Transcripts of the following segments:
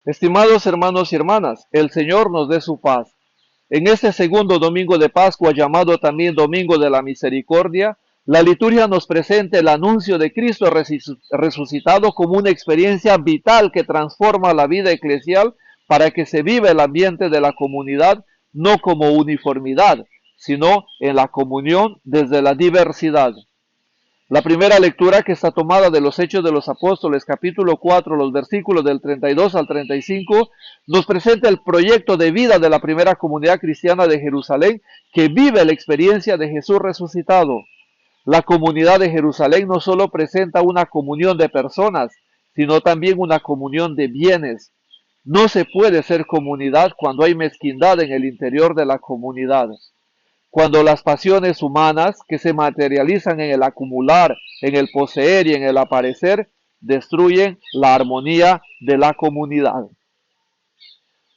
Estimados hermanos y hermanas, el Señor nos dé su paz. En este segundo domingo de Pascua, llamado también Domingo de la Misericordia, la liturgia nos presenta el anuncio de Cristo resucitado como una experiencia vital que transforma la vida eclesial para que se viva el ambiente de la comunidad no como uniformidad, sino en la comunión desde la diversidad. La primera lectura, que está tomada de los Hechos de los Apóstoles, capítulo 4, los versículos del 32 al 35, nos presenta el proyecto de vida de la primera comunidad cristiana de Jerusalén que vive la experiencia de Jesús resucitado. La comunidad de Jerusalén no solo presenta una comunión de personas, sino también una comunión de bienes. No se puede ser comunidad cuando hay mezquindad en el interior de la comunidad. Cuando las pasiones humanas, que se materializan en el acumular, en el poseer y en el aparecer, destruyen la armonía de la comunidad.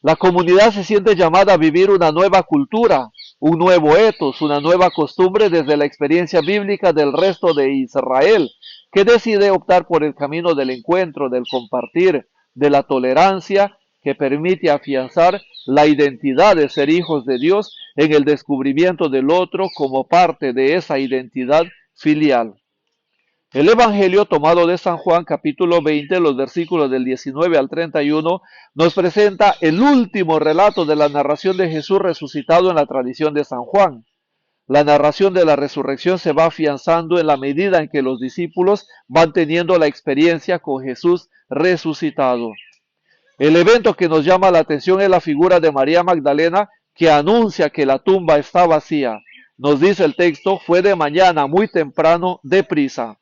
La comunidad se siente llamada a vivir una nueva cultura, un nuevo etos, una nueva costumbre desde la experiencia bíblica del resto de Israel, que decide optar por el camino del encuentro, del compartir, de la tolerancia, que permite afianzar la identidad de ser hijos de Dios en el descubrimiento del otro como parte de esa identidad filial. El Evangelio tomado de San Juan, capítulo 20, los versículos del 19 al 31, nos presenta el último relato de la narración de Jesús resucitado en la tradición de San Juan. La narración de la resurrección se va afianzando en la medida en que los discípulos van teniendo la experiencia con Jesús resucitado. El evento que nos llama la atención es la figura de María Magdalena, que anuncia que la tumba está vacía. Nos dice el texto: fue de mañana muy temprano, deprisa.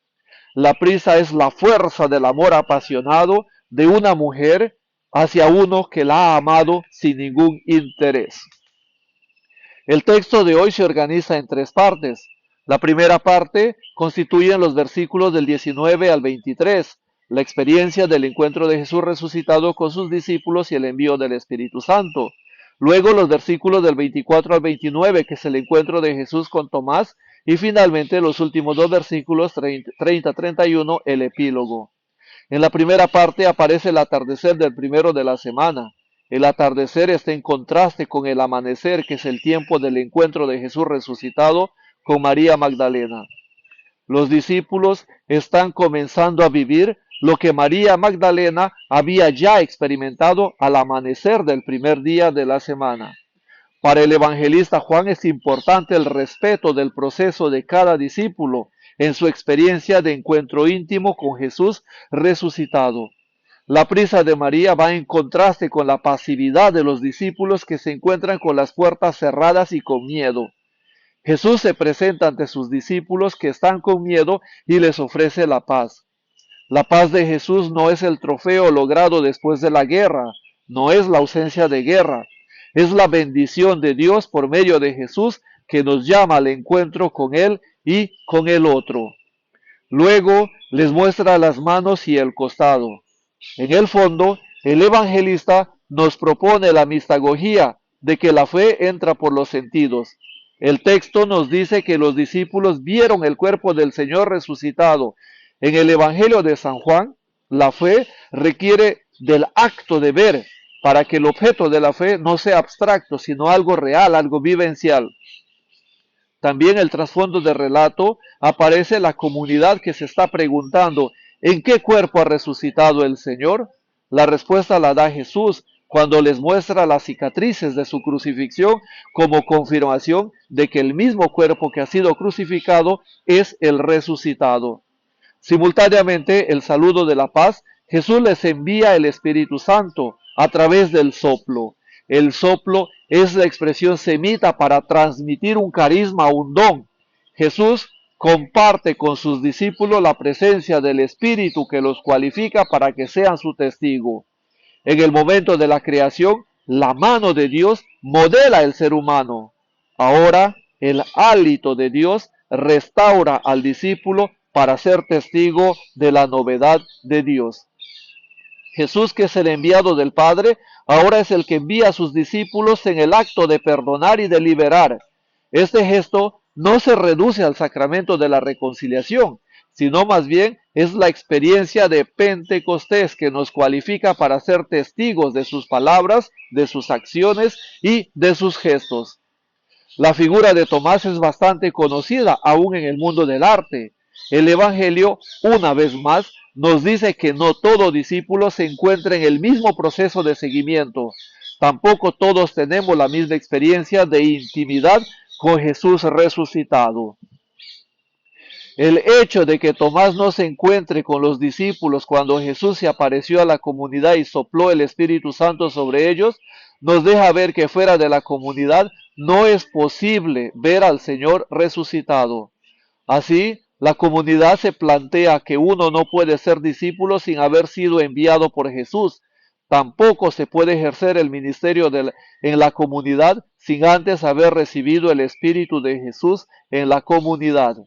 La prisa es la fuerza del amor apasionado de una mujer hacia uno que la ha amado sin ningún interés. El texto de hoy se organiza en tres partes. La primera parte constituye los versículos del 19 al 23, la experiencia del encuentro de Jesús resucitado con sus discípulos y el envío del Espíritu Santo. Luego los versículos del 24 al 29, que es el encuentro de Jesús con Tomás, y finalmente los últimos dos versículos 30-31, el epílogo. En la primera parte aparece el atardecer del primero de la semana. El atardecer está en contraste con el amanecer, que es el tiempo del encuentro de Jesús resucitado con María Magdalena. Los discípulos están comenzando a vivir lo que María Magdalena había ya experimentado al amanecer del primer día de la semana. Para el evangelista Juan es importante el respeto del proceso de cada discípulo en su experiencia de encuentro íntimo con Jesús resucitado. La prisa de María va en contraste con la pasividad de los discípulos, que se encuentran con las puertas cerradas y con miedo. Jesús se presenta ante sus discípulos que están con miedo y les ofrece la paz. La paz de Jesús no es el trofeo logrado después de la guerra, no es la ausencia de guerra, es la bendición de Dios por medio de Jesús, que nos llama al encuentro con Él y con el otro. Luego les muestra las manos y el costado. En el fondo, el evangelista nos propone la mistagogía de que la fe entra por los sentidos. El texto nos dice que los discípulos vieron el cuerpo del Señor resucitado. En el Evangelio de San Juan, la fe requiere del acto de ver, para que el objeto de la fe no sea abstracto, sino algo real, algo vivencial. También en el trasfondo del relato aparece la comunidad que se está preguntando: ¿en qué cuerpo ha resucitado el Señor? La respuesta la da Jesús cuando les muestra las cicatrices de su crucifixión como confirmación de que el mismo cuerpo que ha sido crucificado es el resucitado. Simultáneamente, el saludo de la paz, Jesús les envía el Espíritu Santo a través del soplo. El soplo es la expresión semita para transmitir un carisma, un don. Jesús comparte con sus discípulos la presencia del Espíritu, que los cualifica para que sean su testigo. En el momento de la creación, la mano de Dios modela el ser humano. Ahora, el hálito de Dios restaura al discípulo para ser testigo de la novedad de Dios. Jesús, que es el enviado del Padre, ahora es el que envía a sus discípulos en el acto de perdonar y de liberar. Este gesto no se reduce al sacramento de la reconciliación, sino más bien es la experiencia de Pentecostés que nos cualifica para ser testigos de sus palabras, de sus acciones y de sus gestos. La figura de Tomás es bastante conocida aún en el mundo del arte. El Evangelio, una vez más, nos dice que no todo discípulo se encuentra en el mismo proceso de seguimiento. Tampoco todos tenemos la misma experiencia de intimidad con Jesús resucitado. El hecho de que Tomás no se encuentre con los discípulos cuando Jesús se apareció a la comunidad y sopló el Espíritu Santo sobre ellos, nos deja ver que fuera de la comunidad no es posible ver al Señor resucitado. Así, la comunidad se plantea que uno no puede ser discípulo sin haber sido enviado por Jesús. Tampoco se puede ejercer el ministerio en la comunidad sin antes haber recibido el Espíritu de Jesús en la comunidad.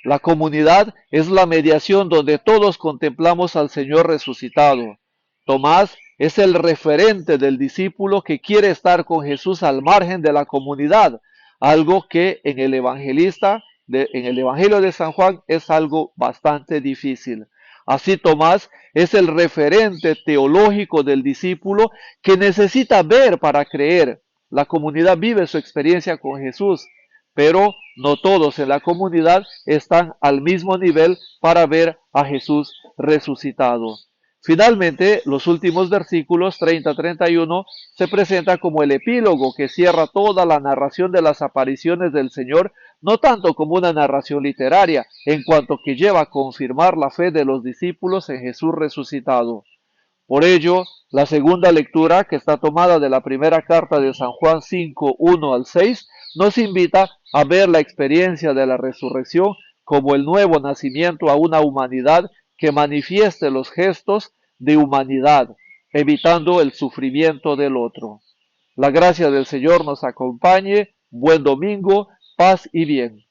La comunidad es la mediación donde todos contemplamos al Señor resucitado. Tomás es el referente del discípulo que quiere estar con Jesús al margen de la comunidad, algo que en el Evangelio de San Juan es algo bastante difícil. Así Tomás es el referente teológico del discípulo que necesita ver para creer. La comunidad vive su experiencia con Jesús, pero no todos en la comunidad están al mismo nivel para ver a Jesús resucitado. Finalmente, los últimos versículos 30-31 se presenta como el epílogo que cierra toda la narración de las apariciones del Señor, no tanto como una narración literaria, en cuanto que lleva a confirmar la fe de los discípulos en Jesús resucitado. Por ello, la segunda lectura, que está tomada de la primera carta de San Juan 5, 1 al 6, nos invita a ver la experiencia de la resurrección como el nuevo nacimiento a una humanidad que manifieste los gestos de humanidad, evitando el sufrimiento del otro. La gracia del Señor nos acompañe. Buen domingo, paz y bien.